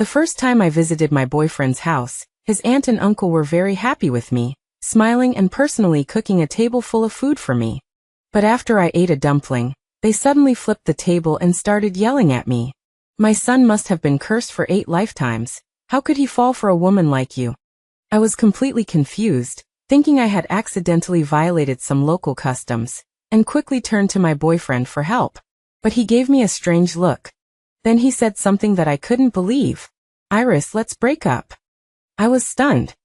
The first time I visited my boyfriend's house, his aunt and uncle were very happy with me, smiling and personally cooking a table full of food for me. But after I ate a dumpling, they suddenly flipped the table and started yelling at me. My son must have been cursed for 8 lifetimes. How could he fall for a woman like you? I was completely confused, thinking I had accidentally violated some local customs, and quickly turned to my boyfriend for help. But he gave me a strange look. Then he said something that I couldn't believe. "Iris, let's break up." I was stunned.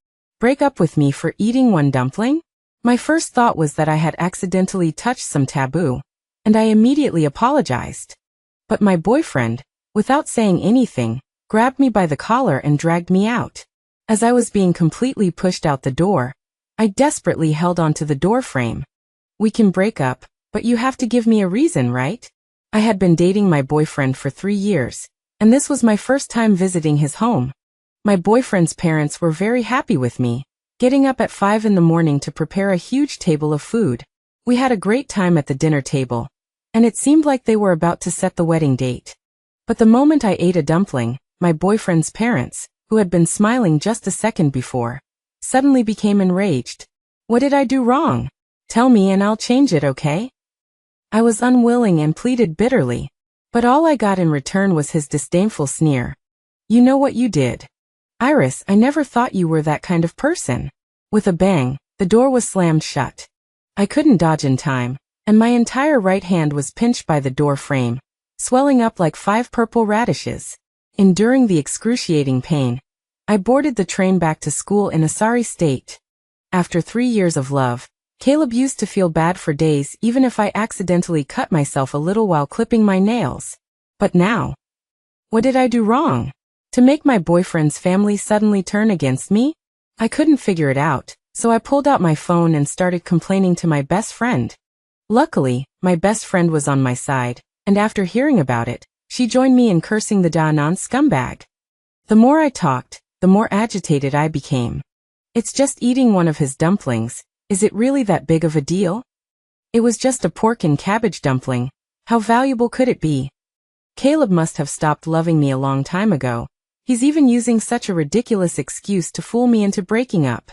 Break up with me for eating one dumpling? My first thought was that I had accidentally touched some taboo, and I immediately apologized. But my boyfriend, without saying anything, grabbed me by the collar and dragged me out. As I was being completely pushed out the door, I desperately held onto the door frame. "We can break up, but you have to give me a reason, right?" I had been dating my boyfriend for 3 years, and this was my first time visiting his home. My boyfriend's parents were very happy with me, getting up at 5 in the morning to prepare a huge table of food. We had a great time at the dinner table, and it seemed like they were about to set the wedding date. But the moment I ate a dumpling, my boyfriend's parents, who had been smiling just a second before, suddenly became enraged. "What did I do wrong? Tell me and I'll change it, okay?" I was unwilling and pleaded bitterly, but all I got in return was his disdainful sneer. "You know what you did. Iris, I never thought you were that kind of person." With a bang, the door was slammed shut. I couldn't dodge in time, and my entire right hand was pinched by the door frame, swelling up like 5 purple radishes. Enduring the excruciating pain, I boarded the train back to school in a sorry state. After 3 years of love, Caleb used to feel bad for days even if I accidentally cut myself a little while clipping my nails. But now, what did I do wrong to make my boyfriend's family suddenly turn against me? I couldn't figure it out, so I pulled out my phone and started complaining to my best friend. Luckily, my best friend was on my side, and after hearing about it, she joined me in cursing the Danan scumbag. The more I talked, the more agitated I became. "It's just eating one of his dumplings. Is it really that big of a deal? It was just a pork and cabbage dumpling. How valuable could it be? Caleb must have stopped loving me a long time ago. He's even using such a ridiculous excuse to fool me into breaking up."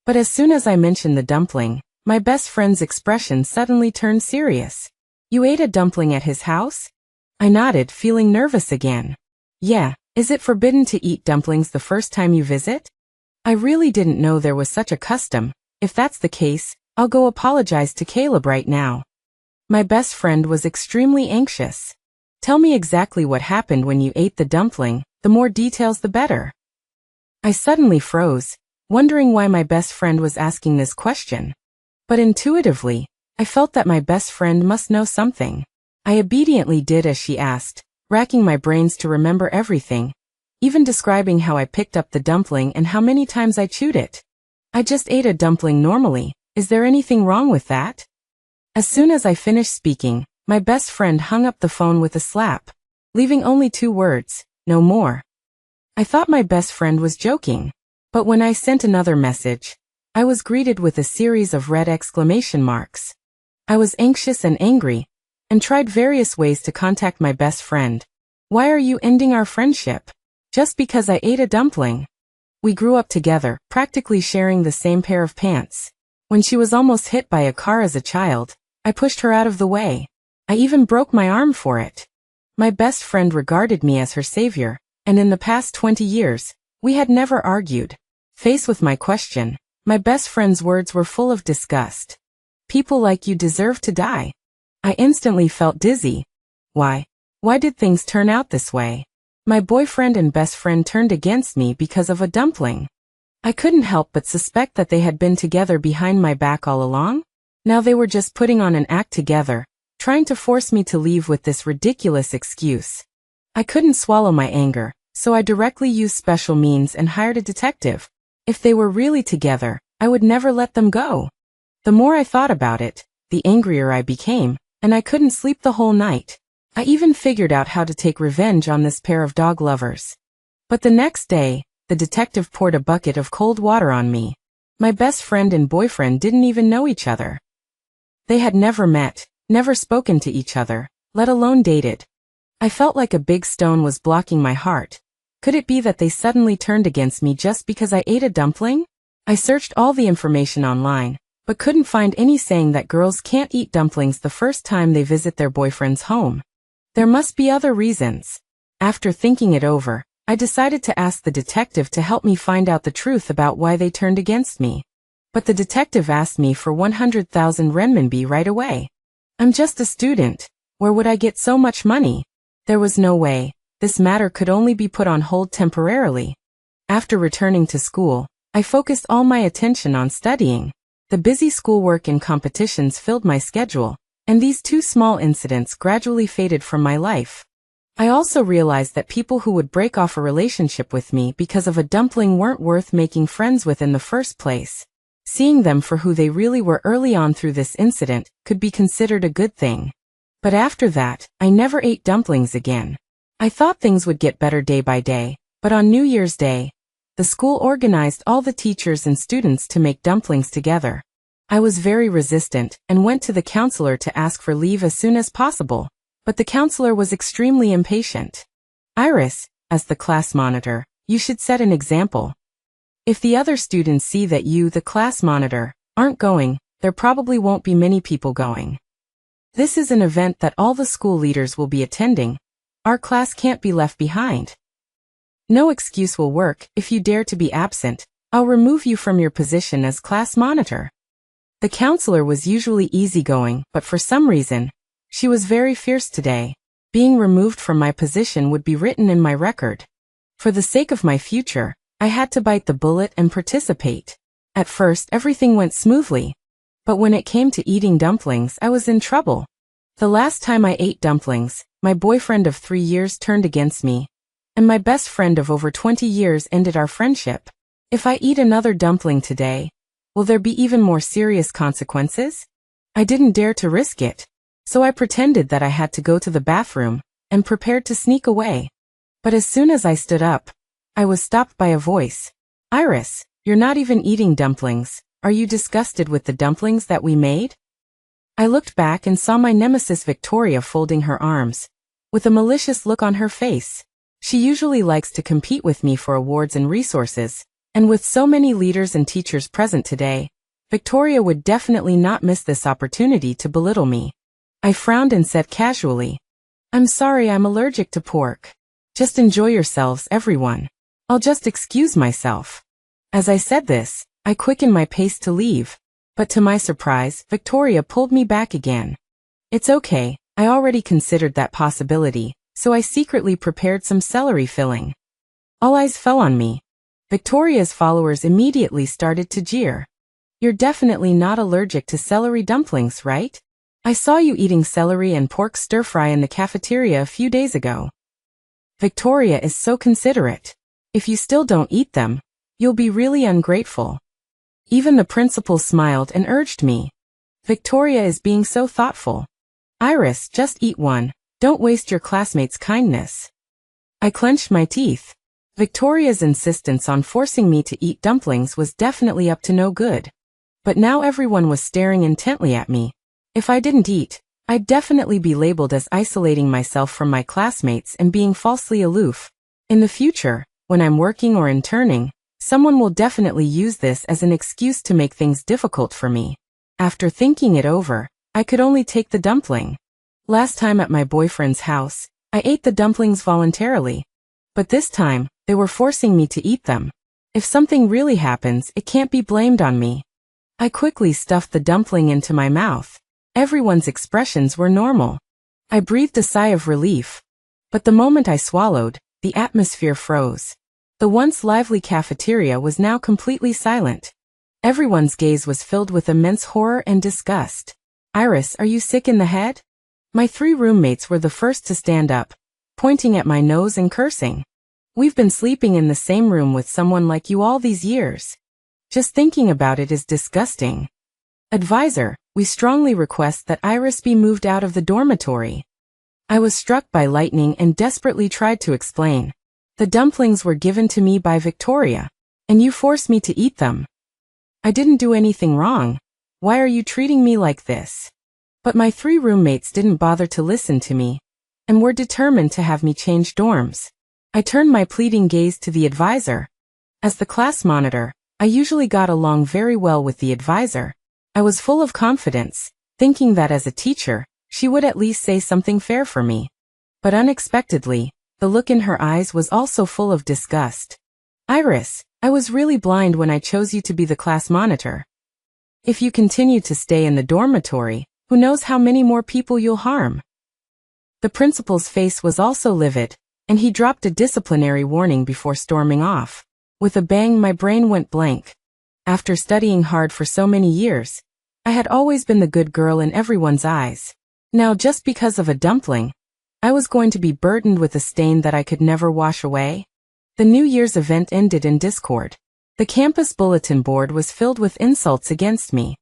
But as soon as I mentioned the dumpling, my best friend's expression suddenly turned serious. "You ate a dumpling at his house?" I nodded, feeling nervous again. "Yeah, is it forbidden to eat dumplings the first time you visit?" I really didn't know there was such a custom. "If that's the case, I'll go apologize to Caleb right now." My best friend was extremely anxious. "Tell me exactly what happened when you ate the dumpling, the more details the better." I suddenly froze, wondering why my best friend was asking this question. But intuitively, I felt that my best friend must know something. I obediently did as she asked, racking my brains to remember everything, even describing how I picked up the dumpling and how many times I chewed it. "I just ate a dumpling normally. Is there anything wrong with that?" As soon as I finished speaking, my best friend hung up the phone with a slap, leaving only 2 words, "No more." I thought my best friend was joking, but when I sent another message, I was greeted with a series of red exclamation marks. I was anxious and angry, and tried various ways to contact my best friend. "Why are you ending our friendship? Just because I ate a dumpling?" We grew up together, practically sharing the same pair of pants. When she was almost hit by a car as a child, I pushed her out of the way. I even broke my arm for it. My best friend regarded me as her savior, and in the past 20 years, we had never argued. Faced with my question, my best friend's words were full of disgust. "People like you deserve to die." I instantly felt dizzy. Why did things turn out this way? My boyfriend and best friend turned against me because of a dumpling. I couldn't help but suspect that they had been together behind my back all along. Now they were just putting on an act together, trying to force me to leave with this ridiculous excuse. I couldn't swallow my anger, so I directly used special means and hired a detective. If they were really together, I would never let them go. The more I thought about it, the angrier I became, and I couldn't sleep the whole night. I even figured out how to take revenge on this pair of dog lovers. But the next day, the detective poured a bucket of cold water on me. My best friend and boyfriend didn't even know each other. They had never met, never spoken to each other, let alone dated. I felt like a big stone was blocking my heart. Could it be that they suddenly turned against me just because I ate a dumpling? I searched all the information online, but couldn't find any saying that girls can't eat dumplings the first time they visit their boyfriend's home. There must be other reasons. After thinking it over, I decided to ask the detective to help me find out the truth about why they turned against me. But the detective asked me for 100,000 renminbi right away. I'm just a student. Where would I get so much money? There was no way. This matter could only be put on hold temporarily. After returning to school, I focused all my attention on studying. The busy schoolwork and competitions filled my schedule, and these two small incidents gradually faded from my life. I also realized that people who would break off a relationship with me because of a dumpling weren't worth making friends with in the first place. Seeing them for who they really were early on through this incident could be considered a good thing. But after that, I never ate dumplings again. I thought things would get better day by day, but on New Year's Day, the school organized all the teachers and students to make dumplings together. I was very resistant and went to the counselor to ask for leave as soon as possible, but the counselor was extremely impatient. Iris, as the class monitor, you should set an example. If the other students see that you, the class monitor, aren't going, there probably won't be many people going. This is an event that all the school leaders will be attending. Our class can't be left behind. No excuse will work. If you dare to be absent, I'll remove you from your position as class monitor. The counselor was usually easygoing, but for some reason, she was very fierce today. Being removed from my position would be written in my record. For the sake of my future, I had to bite the bullet and participate. At first, everything went smoothly. But when it came to eating dumplings, I was in trouble. The last time I ate dumplings, my boyfriend of 3 years turned against me, and my best friend of over 20 years ended our friendship. If I eat another dumpling today, will there be even more serious consequences? I didn't dare to risk it, so I pretended that I had to go to the bathroom, and prepared to sneak away. But as soon as I stood up, I was stopped by a voice. Iris, you're not even eating dumplings. Are you disgusted with the dumplings that we made? I looked back and saw my nemesis Victoria folding her arms, with a malicious look on her face. She usually likes to compete with me for awards and resources, and with so many leaders and teachers present today, Victoria would definitely not miss this opportunity to belittle me. I frowned and said casually, I'm sorry, I'm allergic to pork. Just enjoy yourselves, everyone. I'll just excuse myself. As I said this, I quickened my pace to leave, but to my surprise, Victoria pulled me back again. It's okay, I already considered that possibility, so I secretly prepared some celery filling. All eyes fell on me. Victoria's followers immediately started to jeer. You're definitely not allergic to celery dumplings, right? I saw you eating celery and pork stir-fry in the cafeteria a few days ago. Victoria is so considerate. If you still don't eat them, you'll be really ungrateful. Even the principal smiled and urged me. Victoria is being so thoughtful. Iris, just eat one. Don't waste your classmates' kindness. I clenched my teeth. Victoria's insistence on forcing me to eat dumplings was definitely up to no good. But now everyone was staring intently at me. If I didn't eat, I'd definitely be labeled as isolating myself from my classmates and being falsely aloof. In the future, when I'm working or interning, someone will definitely use this as an excuse to make things difficult for me. After thinking it over, I could only take the dumpling. Last time at my boyfriend's house, I ate the dumplings voluntarily. But this time, they were forcing me to eat them. If something really happens, it can't be blamed on me. I quickly stuffed the dumpling into my mouth. Everyone's expressions were normal. I breathed a sigh of relief. But the moment I swallowed, the atmosphere froze. The once lively cafeteria was now completely silent. Everyone's gaze was filled with immense horror and disgust. Iris, are you sick in the head? My 3 roommates were the first to stand up, pointing at my nose and cursing. We've been sleeping in the same room with someone like you all these years. Just thinking about it is disgusting. Advisor, we strongly request that Iris be moved out of the dormitory. I was struck by lightning and desperately tried to explain. The dumplings were given to me by Victoria, and you forced me to eat them. I didn't do anything wrong. Why are you treating me like this? But my 3 roommates didn't bother to listen to me, and were determined to have me change dorms. I turned my pleading gaze to the advisor. As the class monitor, I usually got along very well with the advisor. I was full of confidence, thinking that as a teacher, she would at least say something fair for me. But unexpectedly, the look in her eyes was also full of disgust. Iris, I was really blind when I chose you to be the class monitor. If you continue to stay in the dormitory, who knows how many more people you'll harm. The principal's face was also livid, and he dropped a disciplinary warning before storming off. With a bang, my brain went blank. After studying hard for so many years, I had always been the good girl in everyone's eyes. Now, just because of a dumpling, I was going to be burdened with a stain that I could never wash away. The New Year's event ended in discord. The campus bulletin board was filled with insults against me.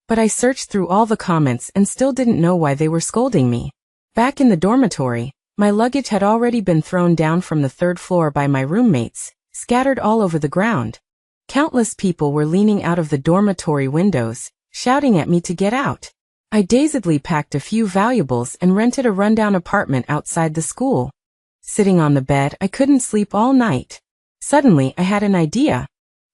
But I searched through all the comments and still didn't know why they were scolding me. Back in the dormitory, my luggage had already been thrown down from the 3rd floor by my roommates, scattered all over the ground. Countless people were leaning out of the dormitory windows, shouting at me to get out. I dazedly packed a few valuables and rented a rundown apartment outside the school. Sitting on the bed, I couldn't sleep all night. Suddenly, I had an idea.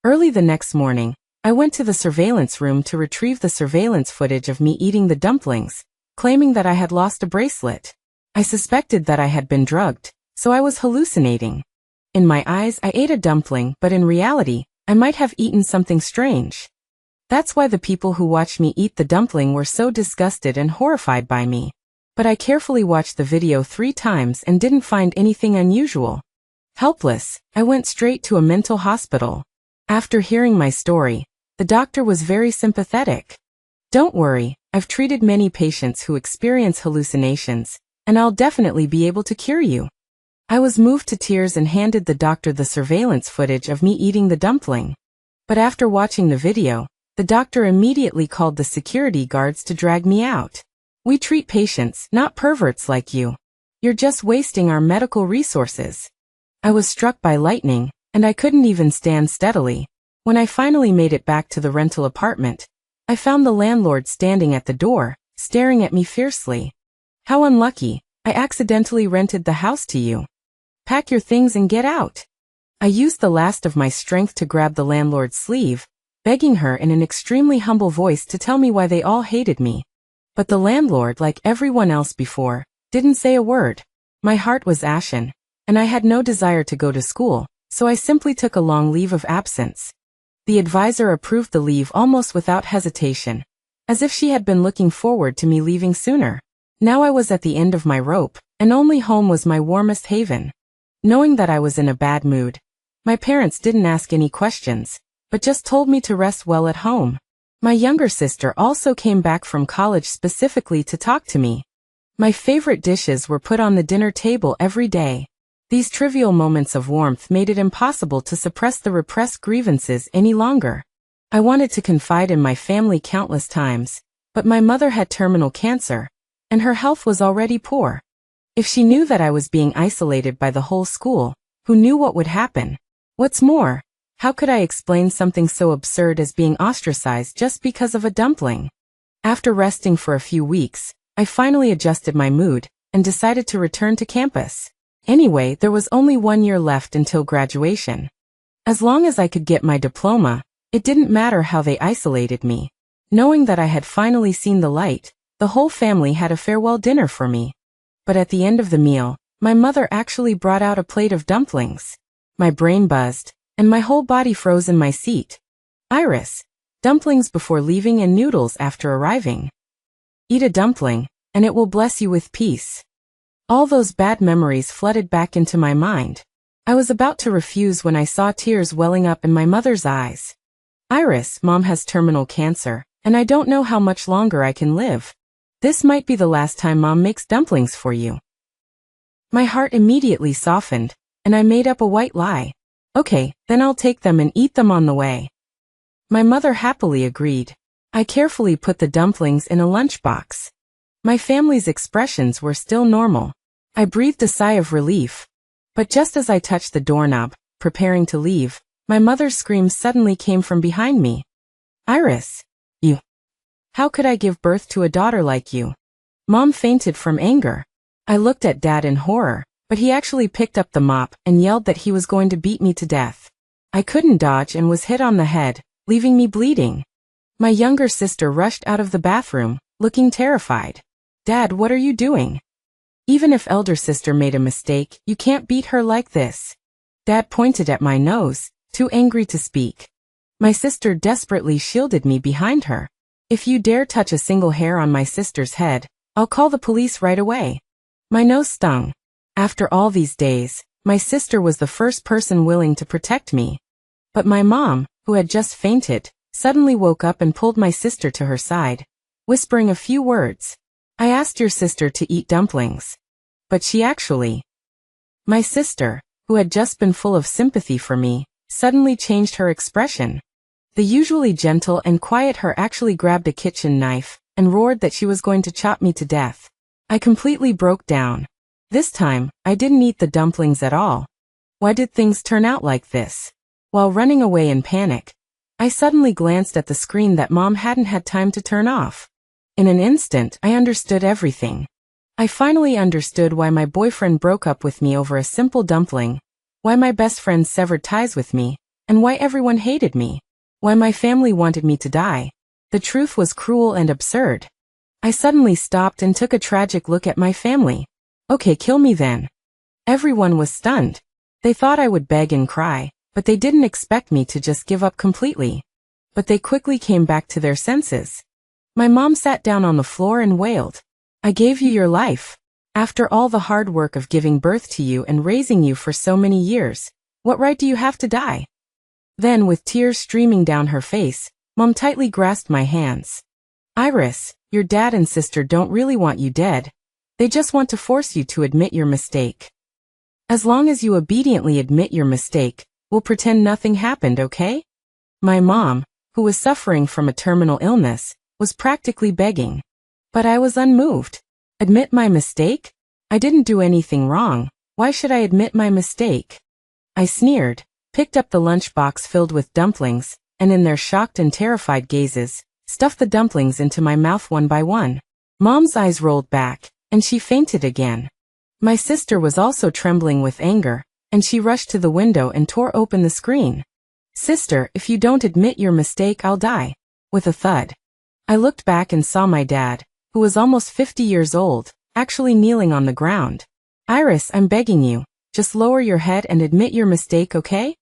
Early the next morning, I went to the surveillance room to retrieve the surveillance footage of me eating the dumplings, claiming that I had lost a bracelet. I suspected that I had been drugged, so I was hallucinating. In my eyes, I ate a dumpling, but in reality, I might have eaten something strange. That's why the people who watched me eat the dumpling were so disgusted and horrified by me. But I carefully watched the video 3 times and didn't find anything unusual. Helpless, I went straight to a mental hospital. After hearing my story, the doctor was very sympathetic. Don't worry, I've treated many patients who experience hallucinations, and I'll definitely be able to cure you. I was moved to tears and handed the doctor the surveillance footage of me eating the dumpling. But after watching the video, the doctor immediately called the security guards to drag me out. We treat patients, not perverts like you. You're just wasting our medical resources. I was struck by lightning, and I couldn't even stand steadily. When I finally made it back to the rental apartment, I found the landlord standing at the door, staring at me fiercely. How unlucky, I accidentally rented the house to you. Pack your things and get out. I used the last of my strength to grab the landlord's sleeve, begging her in an extremely humble voice to tell me why they all hated me. But the landlord, like everyone else before, didn't say a word. My heart was ashen, and I had no desire to go to school, so I simply took a long leave of absence. The advisor approved the leave almost without hesitation, as if she had been looking forward to me leaving sooner. Now I was at the end of my rope, and only home was my warmest haven. Knowing that I was in a bad mood, my parents didn't ask any questions, but just told me to rest well at home. My younger sister also came back from college specifically to talk to me. My favorite dishes were put on the dinner table every day. These trivial moments of warmth made it impossible to suppress the repressed grievances any longer. I wanted to confide in my family countless times, but my mother had terminal cancer, and her health was already poor. If she knew that I was being isolated by the whole school, who knew what would happen? What's more, how could I explain something so absurd as being ostracized just because of a dumpling? After resting for a few weeks, I finally adjusted my mood and decided to return to campus. Anyway, there was only 1 year left until graduation. As long as I could get my diploma, it didn't matter how they isolated me. Knowing that I had finally seen the light, the whole family had a farewell dinner for me. But at the end of the meal, my mother actually brought out a plate of dumplings. My brain buzzed, and my whole body froze in my seat. Iris, dumplings before leaving and noodles after arriving. Eat a dumpling, and it will bless you with peace. All those bad memories flooded back into my mind. I was about to refuse when I saw tears welling up in my mother's eyes. Iris, Mom has terminal cancer, and I don't know how much longer I can live. This might be the last time Mom makes dumplings for you. My heart immediately softened, and I made up a white lie. Okay, then I'll take them and eat them on the way. My mother happily agreed. I carefully put the dumplings in a lunchbox. My family's expressions were still normal. I breathed a sigh of relief. But just as I touched the doorknob, preparing to leave, my mother's scream suddenly came from behind me. Iris, you. How could I give birth to a daughter like you? Mom fainted from anger. I looked at Dad in horror, but he actually picked up the mop and yelled that he was going to beat me to death. I couldn't dodge and was hit on the head, leaving me bleeding. My younger sister rushed out of the bathroom, looking terrified. "Dad, what are you doing? Even if elder sister made a mistake, you can't beat her like this." Dad pointed at my nose, too angry to speak. My sister desperately shielded me behind her. "If you dare touch a single hair on my sister's head, I'll call the police right away." My nose stung. After all these days, my sister was the first person willing to protect me. But my mom, who had just fainted, suddenly woke up and pulled my sister to her side, whispering a few words. "I asked your sister to eat dumplings. But she actually..." My sister, who had just been full of sympathy for me, suddenly changed her expression. The usually gentle and quiet her actually grabbed a kitchen knife and roared that she was going to chop me to death. I completely broke down. This time, I didn't eat the dumplings at all. Why did things turn out like this? While running away in panic, I suddenly glanced at the screen that Mom hadn't had time to turn off. In an instant, I understood everything. I finally understood why my boyfriend broke up with me over a simple dumpling, why my best friend severed ties with me, and why everyone hated me, why my family wanted me to die. The truth was cruel and absurd. I suddenly stopped and took a tragic look at my family. "Okay, kill me then." Everyone was stunned. They thought I would beg and cry, but they didn't expect me to just give up completely. But they quickly came back to their senses. My mom sat down on the floor and wailed. "I gave you your life. After all the hard work of giving birth to you and raising you for so many years, what right do you have to die?" Then, with tears streaming down her face, Mom tightly grasped my hands. "Iris, your dad and sister don't really want you dead. They just want to force you to admit your mistake. As long as you obediently admit your mistake, we'll pretend nothing happened, okay?" My mom, who was suffering from a terminal illness, was practically begging. But I was unmoved. Admit my mistake? I didn't do anything wrong. Why should I admit my mistake? I sneered, picked up the lunchbox filled with dumplings, and in their shocked and terrified gazes, stuffed the dumplings into my mouth one by one. Mom's eyes rolled back, and she fainted again. My sister was also trembling with anger, and she rushed to the window and tore open the screen. "Sister, if you don't admit your mistake, I'll die." With a thud, I looked back and saw my dad, who was almost 50 years old, actually kneeling on the ground. "Iris, I'm begging you, just lower your head and admit your mistake, okay?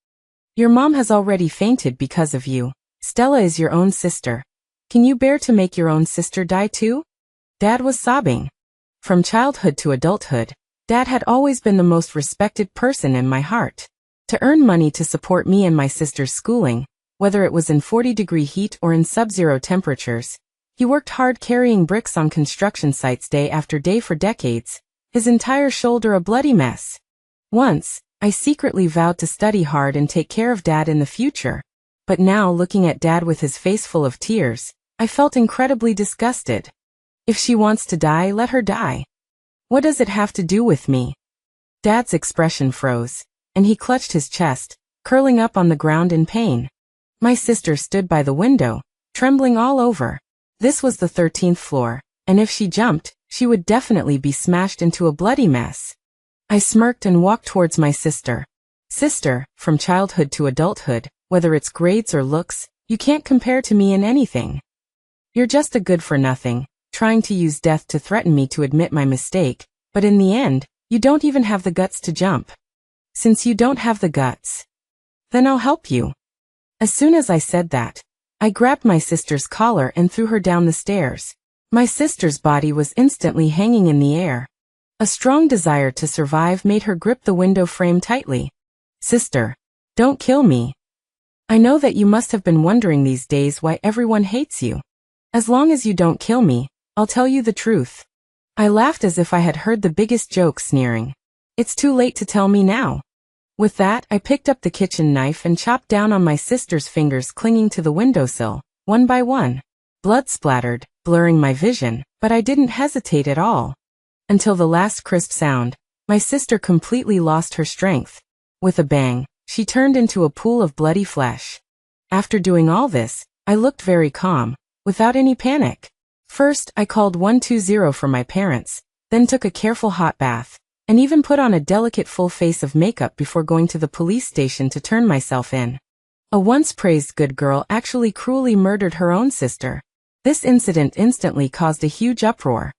Your mom has already fainted because of you. Stella is your own sister. Can you bear to make your own sister die too?" Dad was sobbing. From childhood to adulthood, Dad had always been the most respected person in my heart. To earn money to support me and my sister's schooling, whether it was in 40-degree heat or in sub-zero temperatures, he worked hard carrying bricks on construction sites day after day for decades, his entire shoulder a bloody mess. Once, I secretly vowed to study hard and take care of Dad in the future. But now, looking at Dad with his face full of tears, I felt incredibly disgusted. If she wants to die, let her die. What does it have to do with me? Dad's expression froze, and he clutched his chest, curling up on the ground in pain. My sister stood by the window, trembling all over. This was the 13th floor, and if she jumped, she would definitely be smashed into a bloody mess. I smirked and walked towards my sister. "Sister, from childhood to adulthood, whether it's grades or looks, you can't compare to me in anything. You're just a good-for-nothing, trying to use death to threaten me to admit my mistake, but in the end, you don't even have the guts to jump. Since you don't have the guts, then I'll help you." As soon as I said that, I grabbed my sister's collar and threw her down the stairs. My sister's body was instantly hanging in the air. A strong desire to survive made her grip the window frame tightly. "Sister, don't kill me. I know that you must have been wondering these days why everyone hates you. As long as you don't kill me, I'll tell you the truth." I laughed as if I had heard the biggest joke, sneering. "It's too late to tell me now." With that, I picked up the kitchen knife and chopped down on my sister's fingers clinging to the windowsill, one by one. Blood splattered, blurring my vision, but I didn't hesitate at all. Until the last crisp sound, my sister completely lost her strength. With a bang, she turned into a pool of bloody flesh. After doing all this, I looked very calm, without any panic. First, I called 120 for my parents, then took a careful hot bath, and even put on a delicate full face of makeup before going to the police station to turn myself in. A once praised good girl actually cruelly murdered her own sister. This incident instantly caused a huge uproar.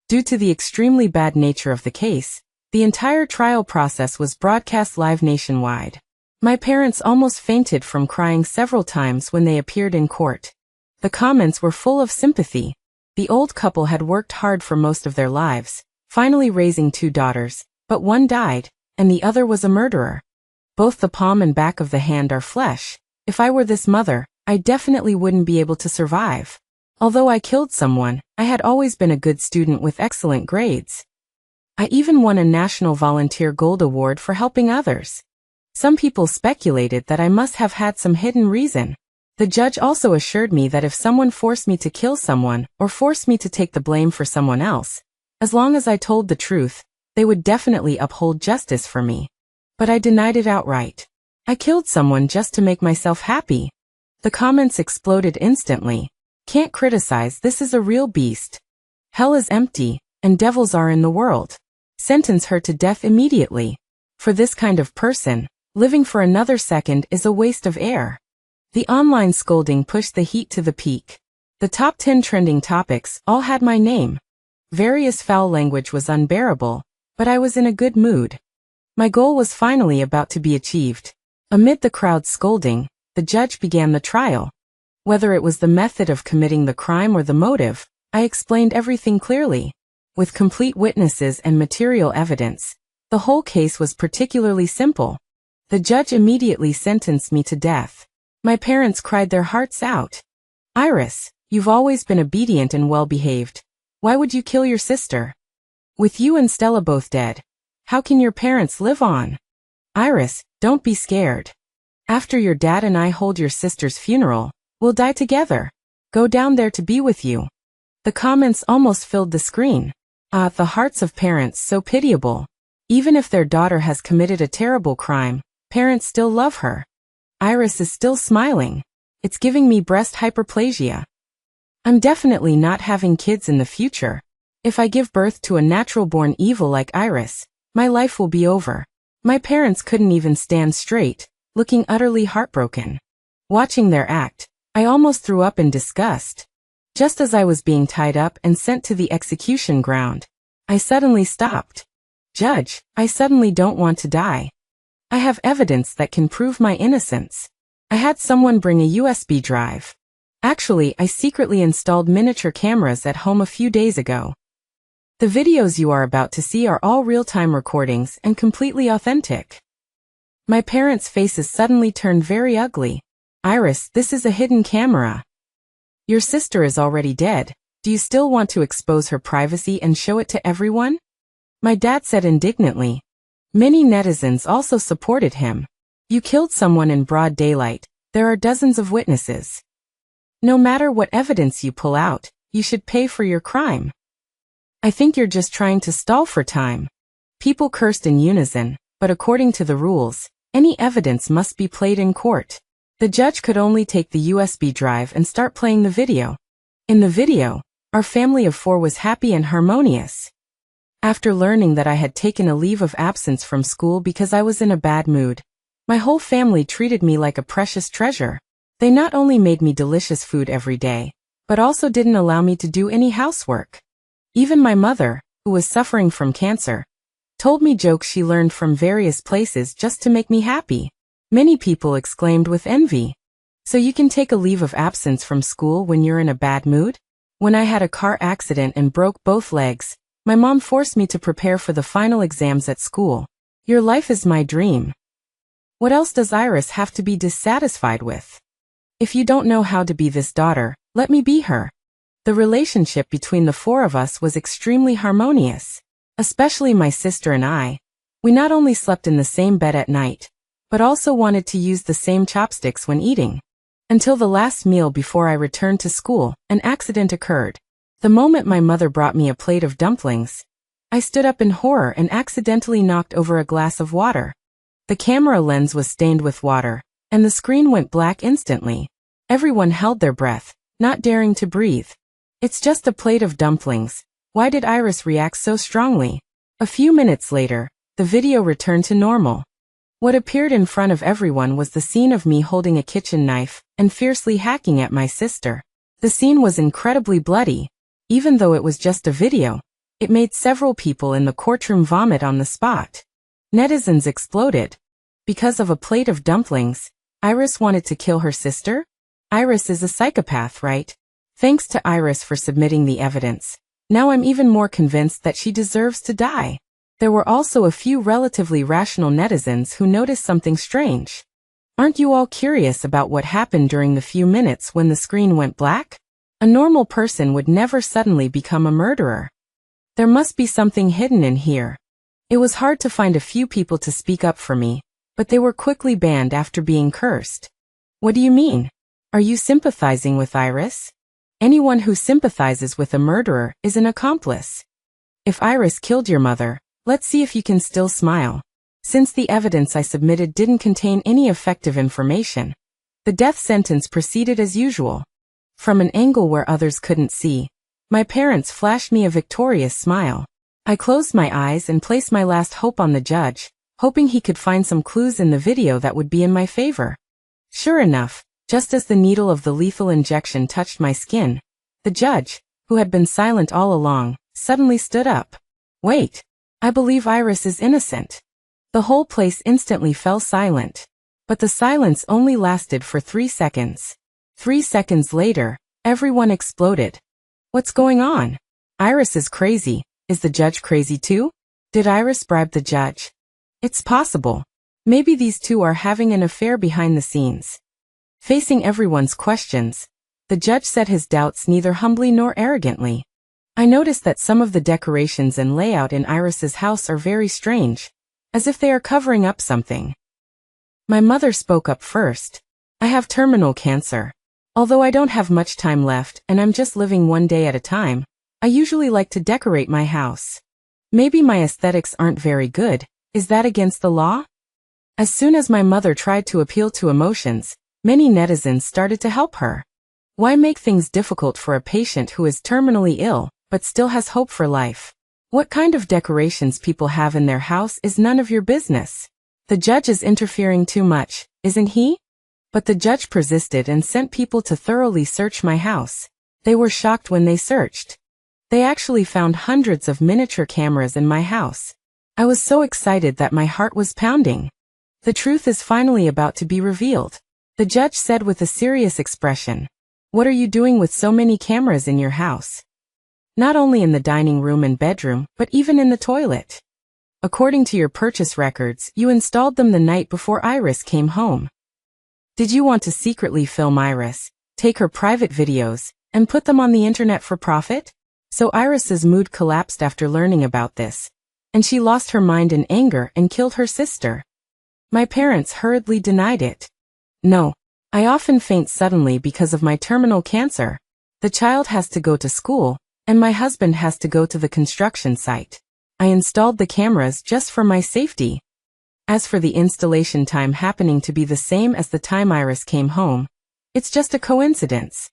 Due to the extremely bad nature of the case, the entire trial process was broadcast live nationwide. My parents almost fainted from crying several times when they appeared in court. The comments were full of sympathy. The old couple had worked hard for most of their lives, finally raising 2 daughters, but one died, and the other was a murderer. Both the palm and back of the hand are flesh. If I were this mother, I definitely wouldn't be able to survive. Although I killed someone, I had always been a good student with excellent grades. I even won a National Volunteer Gold Award for helping others. Some people speculated that I must have had some hidden reason. The judge also assured me that if someone forced me to kill someone or forced me to take the blame for someone else, as long as I told the truth, they would definitely uphold justice for me. But I denied it outright. I killed someone just to make myself happy. The comments exploded instantly. Can't criticize, this is a real beast. Hell is empty, and devils are in the world. Sentence her to death immediately. For this kind of person, living for another second is a waste of air. The online scolding pushed the heat to the peak. The top 10 trending topics all had my name. Various foul language was unbearable, but I was in a good mood. My goal was finally about to be achieved. Amid the crowd's scolding, the judge began the trial. Whether it was the method of committing the crime or the motive, I explained everything clearly. With complete witnesses and material evidence, the whole case was particularly simple. The judge immediately sentenced me to death. My parents cried their hearts out. Iris, you've always been obedient and well-behaved. Why would you kill your sister? With you and Stella both dead, how can your parents live on? Iris, don't be scared. After your dad and I hold your sister's funeral, we'll die together. Go down there to be with you. The comments almost filled the screen. The hearts of parents so pitiable. Even if their daughter has committed a terrible crime, parents still love her. Iris is still smiling. It's giving me breast hyperplasia. I'm definitely not having kids in the future. If I give birth to a natural-born evil like Iris, my life will be over. My parents couldn't even stand straight, looking utterly heartbroken. Watching their act, I almost threw up in disgust. Just as I was being tied up and sent to the execution ground, I suddenly stopped. Judge, I suddenly don't want to die. I have evidence that can prove my innocence. I had someone bring a USB drive. Actually, I secretly installed miniature cameras at home a few days ago. The videos you are about to see are all real-time recordings and completely authentic. My parents' faces suddenly turned very ugly. Iris, this is a hidden camera. Your sister is already dead. Do you still want to expose her privacy and show it to everyone? My dad said indignantly. Many netizens also supported him. You killed someone in broad daylight. There are dozens of witnesses. No matter what evidence you pull out, you should pay for your crime. I think you're just trying to stall for time. People cursed in unison, but according to the rules, any evidence must be played in court. The judge could only take the USB drive and start playing the video. In the video, our family of 4 was happy and harmonious. After learning that I had taken a leave of absence from school because I was in a bad mood, my whole family treated me like a precious treasure. They not only made me delicious food every day, but also didn't allow me to do any housework. Even my mother, who was suffering from cancer, told me jokes she learned from various places just to make me happy. Many people exclaimed with envy. So you can take a leave of absence from school when you're in a bad mood? When I had a car accident and broke both legs, my mom forced me to prepare for the final exams at school. Your life is my dream. What else does Iris have to be dissatisfied with? If you don't know how to be this daughter, let me be her. The relationship between the 4 of us was extremely harmonious. Especially my sister and I. We not only slept in the same bed at night, but also wanted to use the same chopsticks when eating. Until the last meal before I returned to school, an accident occurred. The moment my mother brought me a plate of dumplings, I stood up in horror and accidentally knocked over a glass of water. The camera lens was stained with water, and the screen went black instantly. Everyone held their breath, not daring to breathe. It's just a plate of dumplings. Why did Iris react so strongly? A few minutes later, the video returned to normal. What appeared in front of everyone was the scene of me holding a kitchen knife and fiercely hacking at my sister. The scene was incredibly bloody. Even though it was just a video, it made several people in the courtroom vomit on the spot. Netizens exploded. Because of a plate of dumplings, Iris wanted to kill her sister? Iris is a psychopath, right? Thanks to Iris for submitting the evidence. Now I'm even more convinced that she deserves to die. There were also a few relatively rational netizens who noticed something strange. Aren't you all curious about what happened during the few minutes when the screen went black? A normal person would never suddenly become a murderer. There must be something hidden in here. It was hard to find a few people to speak up for me, but they were quickly banned after being cursed. What do you mean? Are you sympathizing with Iris? Anyone who sympathizes with a murderer is an accomplice. If Iris killed your mother, let's see if you can still smile. Since the evidence I submitted didn't contain any effective information, the death sentence proceeded as usual. From an angle where others couldn't see, my parents flashed me a victorious smile. I closed my eyes and placed my last hope on the judge, hoping he could find some clues in the video that would be in my favor. Sure enough, just as the needle of the lethal injection touched my skin, the judge, who had been silent all along, suddenly stood up. Wait, I believe Iris is innocent. The whole place instantly fell silent. But the silence only lasted for 3 seconds. 3 seconds later, everyone exploded. What's going on? Iris is crazy. Is the judge crazy too? Did Iris bribe the judge? It's possible. Maybe these two are having an affair behind the scenes. Facing everyone's questions, the judge said his doubts neither humbly nor arrogantly. I noticed that some of the decorations and layout in Iris's house are very strange, as if they are covering up something. My mother spoke up first. I have terminal cancer. Although I don't have much time left and I'm just living one day at a time, I usually like to decorate my house. Maybe my aesthetics aren't very good. Is that against the law? As soon as my mother tried to appeal to emotions, many netizens started to help her. Why make things difficult for a patient who is terminally ill, but still has hope for life? What kind of decorations people have in their house is none of your business. The judge is interfering too much, isn't he? But the judge persisted and sent people to thoroughly search my house. They were shocked when they searched. They actually found hundreds of miniature cameras in my house. I was so excited that my heart was pounding. The truth is finally about to be revealed. The judge said with a serious expression, "What are you doing with so many cameras in your house? Not only in the dining room and bedroom, but even in the toilet. According to your purchase records, you installed them the night before Iris came home. Did you want to secretly film Iris, take her private videos, and put them on the internet for profit?" So Iris's mood collapsed after learning about this, and she lost her mind in anger and killed her sister. My parents hurriedly denied it. No, I often faint suddenly because of my terminal cancer. The child has to go to school, and my husband has to go to the construction site. I installed the cameras just for my safety. As for the installation time happening to be the same as the time Iris came home, it's just a coincidence.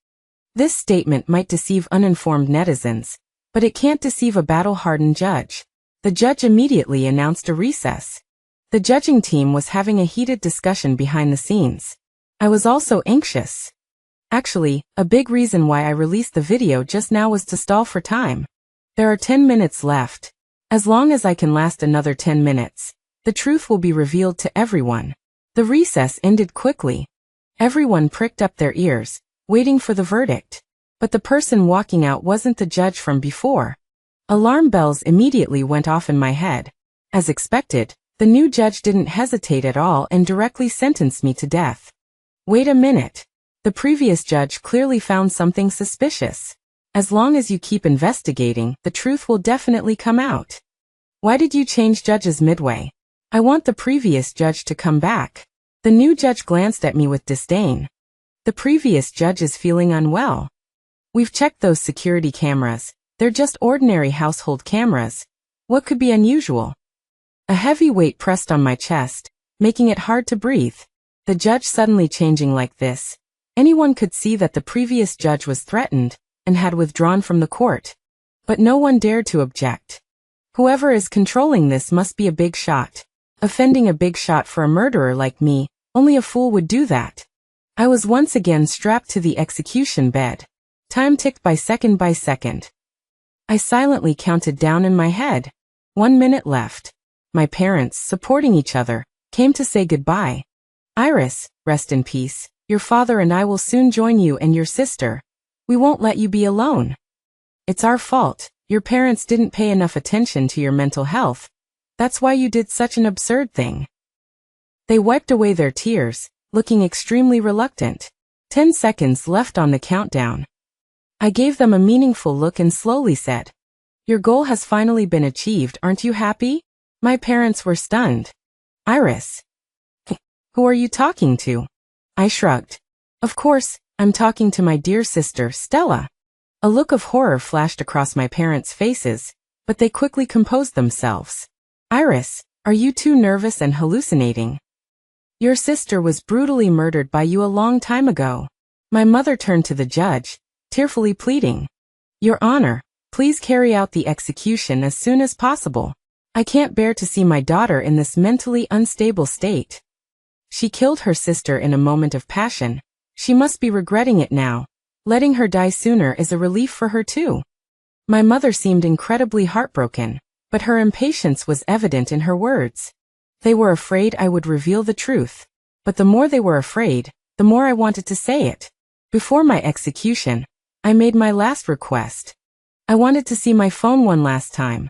This statement might deceive uninformed netizens, but it can't deceive a battle-hardened judge. The judge immediately announced a recess. The judging team was having a heated discussion behind the scenes. I was also anxious. Actually, a big reason why I released the video just now was to stall for time. There are 10 minutes left. As long as I can last another 10 minutes, the truth will be revealed to everyone. The recess ended quickly. Everyone pricked up their ears, waiting for the verdict. But the person walking out wasn't the judge from before. Alarm bells immediately went off in my head. As expected, the new judge didn't hesitate at all and directly sentenced me to death. Wait a minute. The previous judge clearly found something suspicious. As long as you keep investigating, the truth will definitely come out. Why did you change judges midway? I want the previous judge to come back. The new judge glanced at me with disdain. The previous judge is feeling unwell. We've checked those security cameras. They're just ordinary household cameras. What could be unusual? A heavy weight pressed on my chest, making it hard to breathe. The judge suddenly changing like this. Anyone could see that the previous judge was threatened and had withdrawn from the court. But no one dared to object. Whoever is controlling this must be a big shot. Offending a big shot for a murderer like me, only a fool would do that. I was once again strapped to the execution bed. Time ticked by second by second. I silently counted down in my head. 1 minute left. My parents, supporting each other, came to say goodbye. Iris, rest in peace. Your father and I will soon join you and your sister. We won't let you be alone. It's our fault. Your parents didn't pay enough attention to your mental health. That's why you did such an absurd thing. They wiped away their tears, looking extremely reluctant. 10 seconds left on the countdown. I gave them a meaningful look and slowly said, "Your goal has finally been achieved, aren't you happy?" My parents were stunned. Iris. Who are you talking to? I shrugged. Of course, I'm talking to my dear sister, Stella. A look of horror flashed across my parents' faces, but they quickly composed themselves. Iris, are you too nervous and hallucinating? Your sister was brutally murdered by you a long time ago. My mother turned to the judge, tearfully pleading. Your Honor, please carry out the execution as soon as possible. I can't bear to see my daughter in this mentally unstable state. She killed her sister in a moment of passion. She must be regretting it now. Letting her die sooner is a relief for her too. My mother seemed incredibly heartbroken, but her impatience was evident in her words. They were afraid I would reveal the truth. But the more they were afraid, the more I wanted to say it. Before my execution, I made my last request. I wanted to see my phone one last time.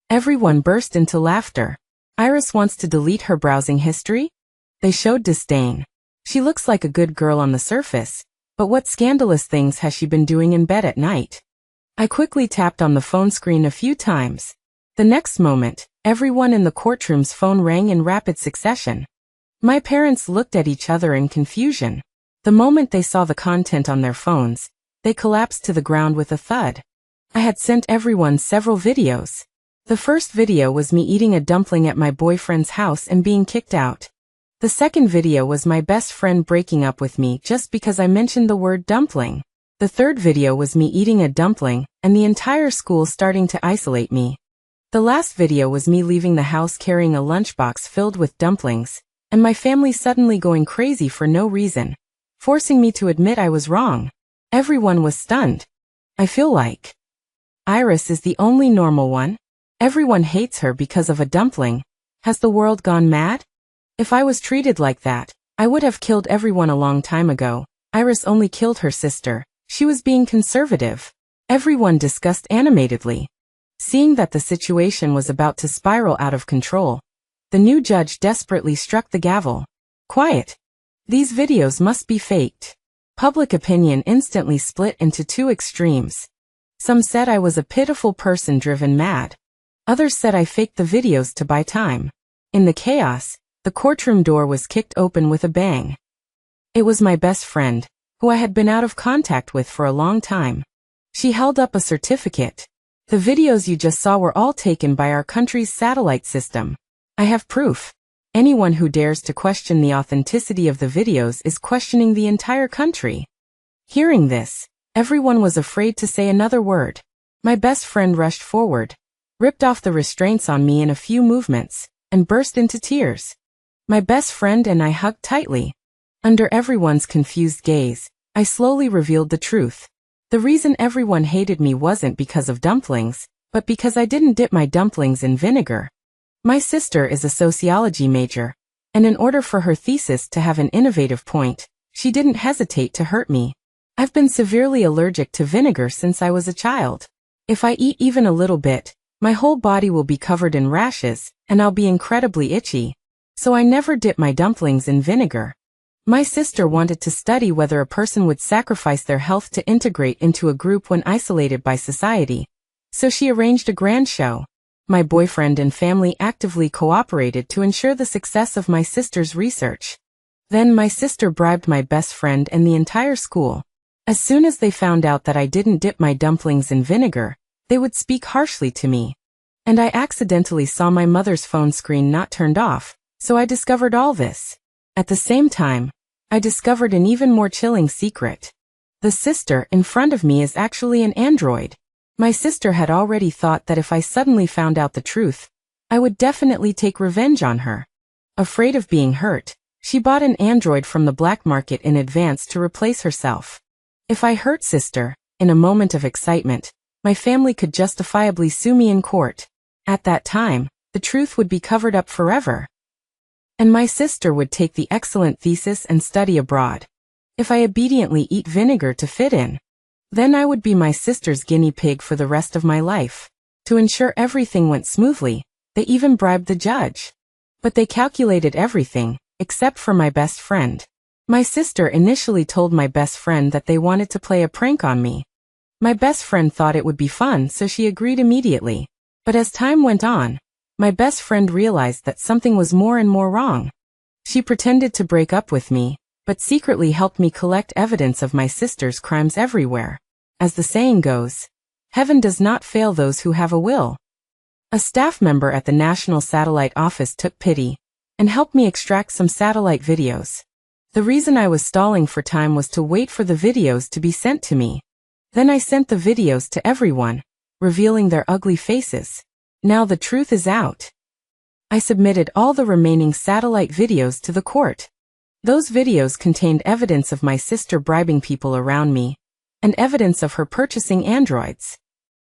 Everyone burst into laughter. Iris wants to delete her browsing history? They showed disdain. She looks like a good girl on the surface, but what scandalous things has she been doing in bed at night? I quickly tapped on the phone screen a few times. The next moment, everyone in the courtroom's phone rang in rapid succession. My parents looked at each other in confusion. The moment they saw the content on their phones, they collapsed to the ground with a thud. I had sent everyone several videos. The first video was me eating a dumpling at my boyfriend's house and being kicked out. The second video was my best friend breaking up with me just because I mentioned the word dumpling. The third video was me eating a dumpling and the entire school starting to isolate me. The last video was me leaving the house carrying a lunchbox filled with dumplings, and my family suddenly going crazy for no reason, forcing me to admit I was wrong. Everyone was stunned. I feel like Iris is the only normal one. Everyone hates her because of a dumpling. Has the world gone mad? If I was treated like that, I would have killed everyone a long time ago. Iris only killed her sister. She was being conservative. Everyone discussed animatedly. Seeing that the situation was about to spiral out of control, the new judge desperately struck the gavel. Quiet. These videos must be faked. Public opinion instantly split into two extremes. Some said I was a pitiful person driven mad. Others said I faked the videos to buy time. In the chaos, the courtroom door was kicked open with a bang. It was my best friend, who I had been out of contact with for a long time. She held up a certificate. The videos you just saw were all taken by our country's satellite system. I have proof. Anyone who dares to question the authenticity of the videos is questioning the entire country. Hearing this, everyone was afraid to say another word. My best friend rushed forward, ripped off the restraints on me in a few movements, and burst into tears. My best friend and I hugged tightly. Under everyone's confused gaze, I slowly revealed the truth. The reason everyone hated me wasn't because of dumplings, but because I didn't dip my dumplings in vinegar. My sister is a sociology major, and in order for her thesis to have an innovative point, she didn't hesitate to hurt me. I've been severely allergic to vinegar since I was a child. If I eat even a little bit, my whole body will be covered in rashes, and I'll be incredibly itchy. So I never dip my dumplings in vinegar. My sister wanted to study whether a person would sacrifice their health to integrate into a group when isolated by society. So she arranged a grand show. My boyfriend and family actively cooperated to ensure the success of my sister's research. Then my sister bribed my best friend and the entire school. As soon as they found out that I didn't dip my dumplings in vinegar, they would speak harshly to me. And I accidentally saw my mother's phone screen not turned off, so I discovered all this. At the same time, I discovered an even more chilling secret. The sister in front of me is actually an android. My sister had already thought that if I suddenly found out the truth, I would definitely take revenge on her. Afraid of being hurt, she bought an android from the black market in advance to replace herself. If I hurt sister, in a moment of excitement, my family could justifiably sue me in court. At that time, the truth would be covered up forever. And my sister would take the excellent thesis and study abroad. If I obediently eat vinegar to fit in, then I would be my sister's guinea pig for the rest of my life. To ensure everything went smoothly, they even bribed the judge. But they calculated everything, except for my best friend. My sister initially told my best friend that they wanted to play a prank on me. My best friend thought it would be fun, so she agreed immediately. But as time went on, my best friend realized that something was more and more wrong. She pretended to break up with me, but secretly helped me collect evidence of my sister's crimes everywhere. As the saying goes, heaven does not fail those who have a will. A staff member at the National Satellite Office took pity and helped me extract some satellite videos. The reason I was stalling for time was to wait for the videos to be sent to me. Then I sent the videos to everyone, revealing their ugly faces. Now the truth is out. I submitted all the remaining satellite videos to the court. Those videos contained evidence of my sister bribing people around me, and evidence of her purchasing androids.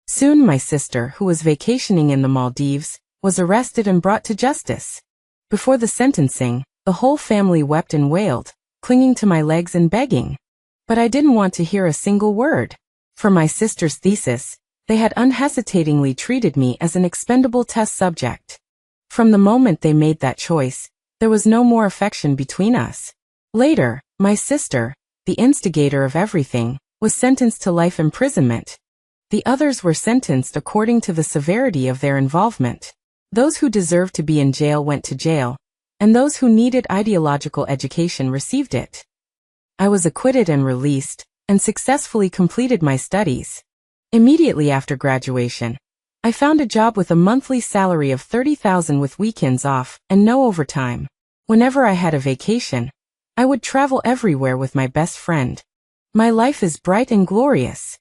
Soon my sister, who was vacationing in the Maldives, was arrested and brought to justice. Before the sentencing, the whole family wept and wailed, clinging to my legs and begging. But I didn't want to hear a single word. For my sister's thesis, they had unhesitatingly treated me as an expendable test subject. From the moment they made that choice, there was no more affection between us. Later, my sister, the instigator of everything, was sentenced to life imprisonment. The others were sentenced according to the severity of their involvement. Those who deserved to be in jail went to jail, and those who needed ideological education received it. I was acquitted and released, and successfully completed my studies. Immediately after graduation, I found a job with a monthly salary of $30,000 with weekends off and no overtime. Whenever I had a vacation, I would travel everywhere with my best friend. My life is bright and glorious.